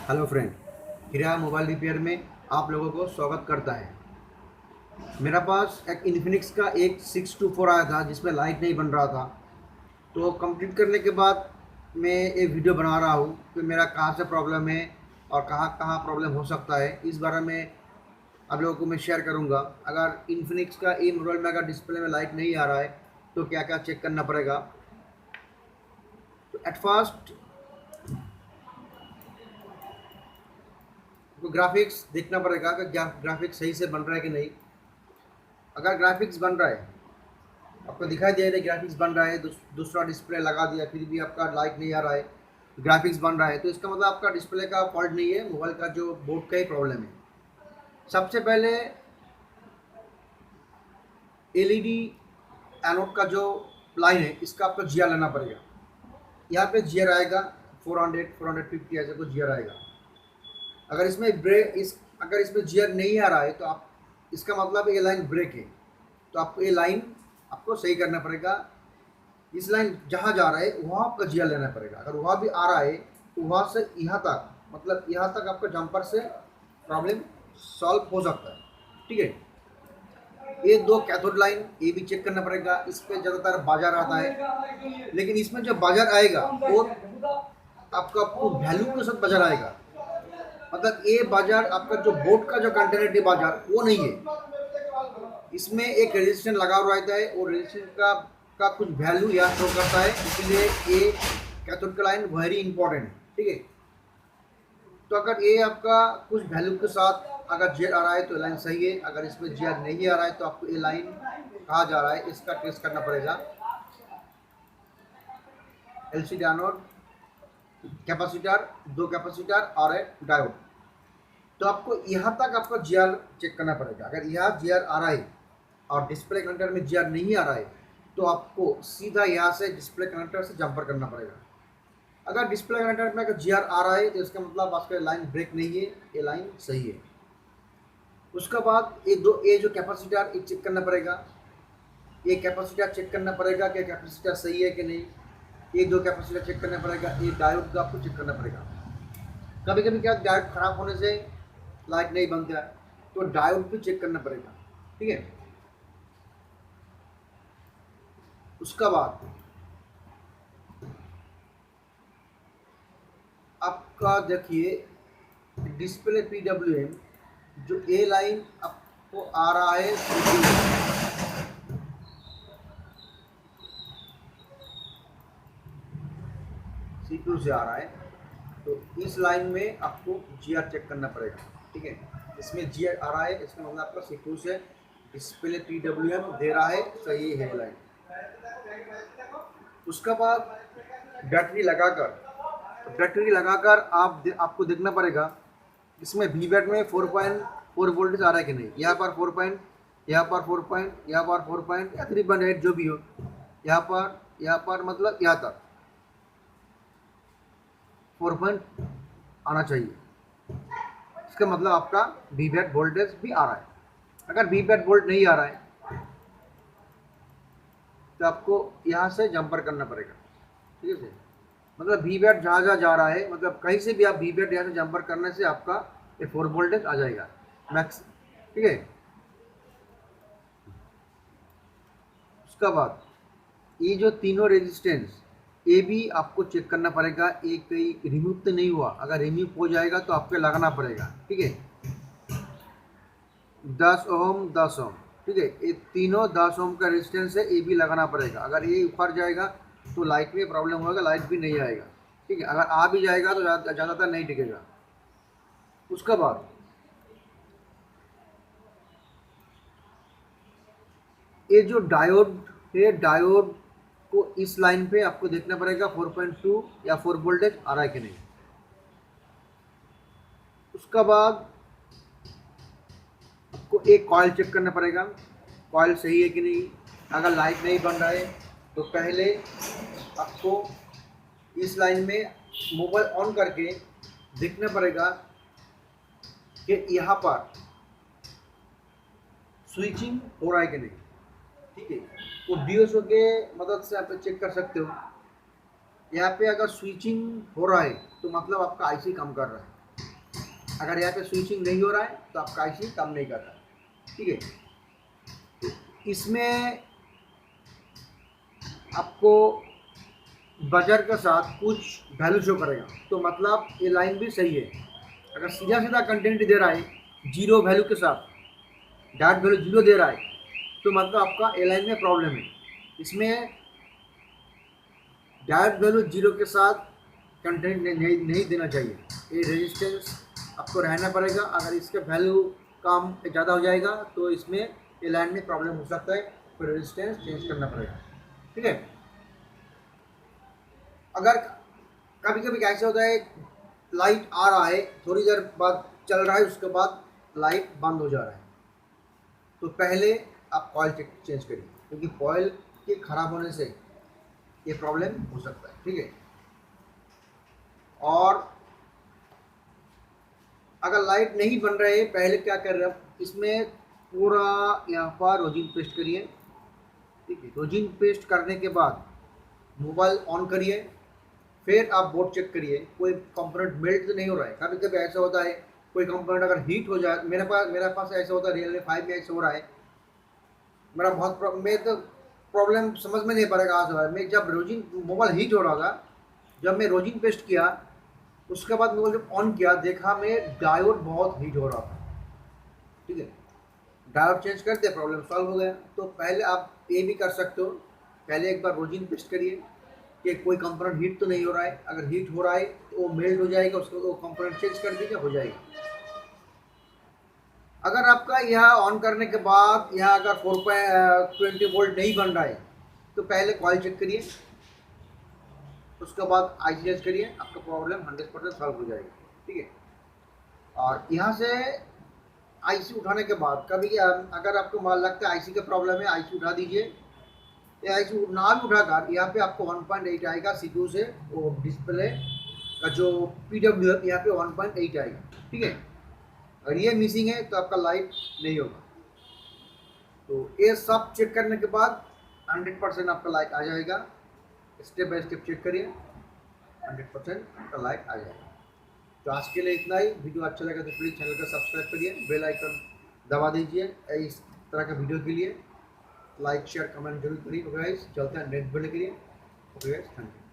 Hello friend, हीरा mobile repair में आप लोगों को स्वागत करता है। मेरा पास एक इन्फिनिक्स का एक 624 आया था जिसमें लाइट नहीं बन रहा था। तो कंप्लीट करने के बाद मैं एक वीडियो बना रहा हूँ कि मेरा कहाँ से प्रॉब्लम है और कहाँ कहाँ प्रॉब्लम हो सकता है। इस बारे में आप लोगों को मैं शेयर करूँगा। अगर इन्फिनिक्स का ई मॉडल में अगर डिस्प्ले में लाइट नहीं आ रहा है तो क्या क्या चेक करना पड़ेगा। तो एट फर्स्ट तो ग्राफिक्स देखना पड़ेगा कि ग्राफिक्स सही से बन रहा है कि नहीं। अगर ग्राफिक्स बन रहा है, आपको दिखाई दे रहा है ग्राफिक्स बन रहा है, दूसरा डिस्प्ले लगा दिया फिर भी आपका लाइट नहीं आ रहा है, ग्राफिक्स बन रहा है, तो इसका मतलब आपका डिस्प्ले का फॉल्ट नहीं है, मोबाइल का जो बोर्ड का ही प्रॉब्लम है। सबसे पहले एलईडी एनोड का जो लाइन है इसका आपको जीआर लेना पड़ेगा। यहाँ पे जीआर आएगा 400 450 ऐसे कुछ जीआर आएगा। अगर इसमें अगर इसमें जीआर नहीं आ रहा है तो आप इसका मतलब ये लाइन ब्रेक है। तो आपको ये लाइन आपको सही करना पड़ेगा। इस लाइन जहाँ जा रहा है वहाँ आपका जीआर लेना पड़ेगा। अगर वहाँ भी आ रहा है तो वहाँ से यहाँ तक, मतलब यहाँ तक आपका जंपर से प्रॉब्लम सॉल्व हो सकता है। ठीक है, ये दो कैथोड लाइन ये भी चेक करना पड़ेगा। इस पर ज़्यादातर बाजार आता है, लेकिन इसमें जो बाजार आएगा वो आपका वैल्यू के साथ बाजार आएगा। मतलब ये बाजार आपका जो बोर्ड का जो कंटेनेटिव बाजार वो नहीं है। इसमें एक रेजिस्टेंस लगा हुआ रहता है और रेजिस्टेंस का कुछ वैल्यू यहाँ शो करता है, इसलिए ये कैथोड का लाइन वेरी इंपॉर्टेंट है। ठीक है, तो अगर ये आपका कुछ वैल्यू के साथ अगर जीआर आ रहा है तो लाइन सही है। अगर इसमें जीआर नहीं आ रहा है तो आपको ये लाइन कहाँ जा रहा है इसका टेस्ट करना पड़ेगा। एलसीडी एनोड, कैपेसिटर, दो कैपेसिटर और एक डायोड। तो आपको यहाँ तक आपका जीआर चेक करना पड़ेगा। अगर यहाँ जीआर आ रहा है और डिस्प्ले कनेक्टर में जीआर नहीं आ रहा है तो आपको सीधा यहाँ से डिस्प्ले कनेक्टर से जंपर करना पड़ेगा। अगर डिस्प्ले कनेक्टर में अगर जीआर आ रहा है तो इसका मतलब आपका लाइन ब्रेक नहीं है, ये लाइन सही है। उसके बाद ये जो कैपेसिटर ये चेक करना पड़ेगा। ये कैपेसिटर चेक करना पड़ेगा कि कैपेसिटर सही है कि नहीं। ये दो कैपेसिटर चेक करना पड़ेगा। ये डायोड का आपको चेक करना पड़ेगा। कभी कभी क्या डायोड खराब होने से लाइट नहीं बनता है, तो डायोड भी चेक करना पड़ेगा। ठीक है, उसका बाद आपका देखिए डिस्प्ले पीडब्ल्यूएम जो ए लाइन आपको आ रहा है सीपीयू से आ रहा है, तो इस लाइन में आपको जीआर चेक करना पड़ेगा। ठीक है, इसमें जीआर आ रहा है इसका मतलब आपका सीपीयू से डिस्प्ले पीडब्ल्यूएम दे रहा है, सही है लाइन। उसका बाद बैटरी लगाकर आपको देखना पड़ेगा इसमें वी बैट में 4.4 वोल्टेज आ रहा है कि नहीं। यहाँ पर 4 पॉइंट, यहाँ पर 4 पॉइंट, यहाँ पर 4 पॉइंट या 3.8 जो भी हो, यहाँ पर मतलब यहाँ तक 4 पॉइंट आना चाहिए। इसका मतलब आपका वी बैट वोल्टेज भी आ रहा है। अगर वी बैट वोल्ट नहीं आ रहा है तो आपको यहाँ से जंपर करना पड़ेगा। ठीक है, मतलब वी बैट जहाँ जहाँ जा रहा है, मतलब कहीं से भी आप वी बैट यहाँ से जंपर करने से आपका ये 4 वोल्टेज आ जाएगा मैक्स। ठीक है, उसका बाद ये जो तीनों रेजिस्टेंस ये भी आपको चेक करना पड़ेगा, ये कहीं रिमूव तो नहीं हुआ। अगर रिमूव हो जाएगा तो आपको लगाना पड़ेगा। ठीक है, 10 ओम 10 ओम। ठीक है, ये तीनों 10 ओम का रेजिस्टेंस है, ये भी लगाना पड़ेगा। अगर ये ऊपर जाएगा तो लाइट में प्रॉब्लम होगा, लाइट भी नहीं आएगा। ठीक है, अगर आ भी जाएगा तो ज़्यादातर नहीं टिकेगा। उसके बाद ये जो डायोड है, डायोड को इस लाइन पे आपको देखना पड़ेगा 4.2 या 4 वोल्टेज आ रहा है कि नहीं। उसका बाद आपको एक कॉइल चेक करना पड़ेगा, कॉइल सही है कि नहीं। अगर लाइट नहीं बन रहा है तो पहले आपको इस लाइन में मोबाइल ऑन करके देखना पड़ेगा कि यहाँ पर स्विचिंग हो रहा है कि नहीं। ठीक है, तो डीएसओ के मदद से आप चेक कर सकते हो। यहाँ पे अगर स्विचिंग हो रहा है तो मतलब आपका आईसी काम कर रहा है। अगर यहाँ पे स्विचिंग नहीं हो रहा है तो आपका आईसी काम नहीं कर रहा है। ठीक है, तो इसमें आपको बजर के साथ कुछ वैल्यू शो करेगा, तो मतलब ये लाइन भी सही है। अगर सीधा सीधा कंटेंट दे रहा है जीरो वैल्यू के साथ, डायरेक्ट वैल्यू जीरो दे रहा है, तो मतलब आपका ए लाइन में प्रॉब्लम है। इसमें डायरेक्ट वैल्यू जीरो के साथ कंटेंट नहीं देना चाहिए। ये रेजिस्टेंस आपको रहना पड़ेगा। अगर इसके वैल्यू कम ज़्यादा हो जाएगा तो इसमें ए लाइन में प्रॉब्लम हो सकता है, फिर रेजिस्टेंस चेंज करना पड़ेगा। ठीक है, अगर कभी कभी कैसे होता है, लाइट आ रहा है, थोड़ी देर बाद चल रहा है, उसके बाद लाइट बंद हो जा रहा है, तो पहले आप कॉइल चेंज करिए, क्योंकि कॉइल के खराब होने से ये प्रॉब्लम हो सकता है। ठीक है, और अगर लाइट नहीं बन रहे पहले क्या कर रहे हैं, इसमें पूरा यहाँ पर रोजिन पेस्ट करिए। ठीक है, रोजिन पेस्ट करने के बाद मोबाइल ऑन करिए, फिर आप बोर्ड चेक करिए कोई कंपोनेंट मेल्ट तो नहीं हो रहा है। कभी कभी ऐसा होता है कोई कंपोनेंट अगर हीट हो जाए, मेरे पास ऐसा होता है, रियलमी 5 में ऐसा हो रहा है। मेरा बहुत मैं तो प्रॉब्लम समझ में नहीं पड़ेगा आज हो रहा है। मैं जब रोजिन मोबाइल हीट हो रहा था, जब मैं रोजिन पेस्ट किया, उसके बाद मोबाइल जब ऑन किया देखा मैं डायोड बहुत हीट हो रहा था। ठीक है, डायोड चेंज करते प्रॉब्लम सॉल्व हो गया। तो पहले आप ये भी कर सकते हो, पहले एक बार रोजिन पेस्ट करिए कि कोई कंपोनेंट हीट तो नहीं हो रहा है। अगर हीट हो रहा है तो वो मेल्ट हो जाएगा, उसको वो कंपोनेंट चेंज कर दीजिए, हो जाएगा। अगर आपका यह ऑन करने के बाद यहाँ अगर 4.20 वोल्ट नहीं बन रहा है तो पहले कॉइल चेक करिए, उसके बाद आईसी चेंज करिए, आपका प्रॉब्लम 100% सॉल्व हो जाएगा। ठीक है, और यहाँ से आईसी उठाने के बाद कभी अगर आपको मान लगता है आईसी का प्रॉब्लम है, आईसी उठा दीजिए। ये आईसी ना भी उठाकर यहाँ पे आपको 1.8 आएगा सीपीयू से, वो डिस्प्ले का जो पीडब्ल्यू है यहाँ पे 1.8 आएगा। ठीक है, अगर ये मिसिंग है तो आपका लाइट नहीं होगा। तो ये सब चेक करने के बाद 100% आपका लाइट आ जाएगा। स्टेप बाय स्टेप चेक करिए, 100% आपका लाइट आ जाएगा। तो आज के लिए इतना ही। वीडियो अच्छा लगा तो प्लीज़ चैनल को सब्सक्राइब करिए, बेल आइकन दबा दीजिए इस तरह का वीडियो के लिए। लाइक शेयर कमेंट जरूर करिए गाइस। चलते हैं नेक्स्ट वीडियो के लिए। Okay guys, thank you.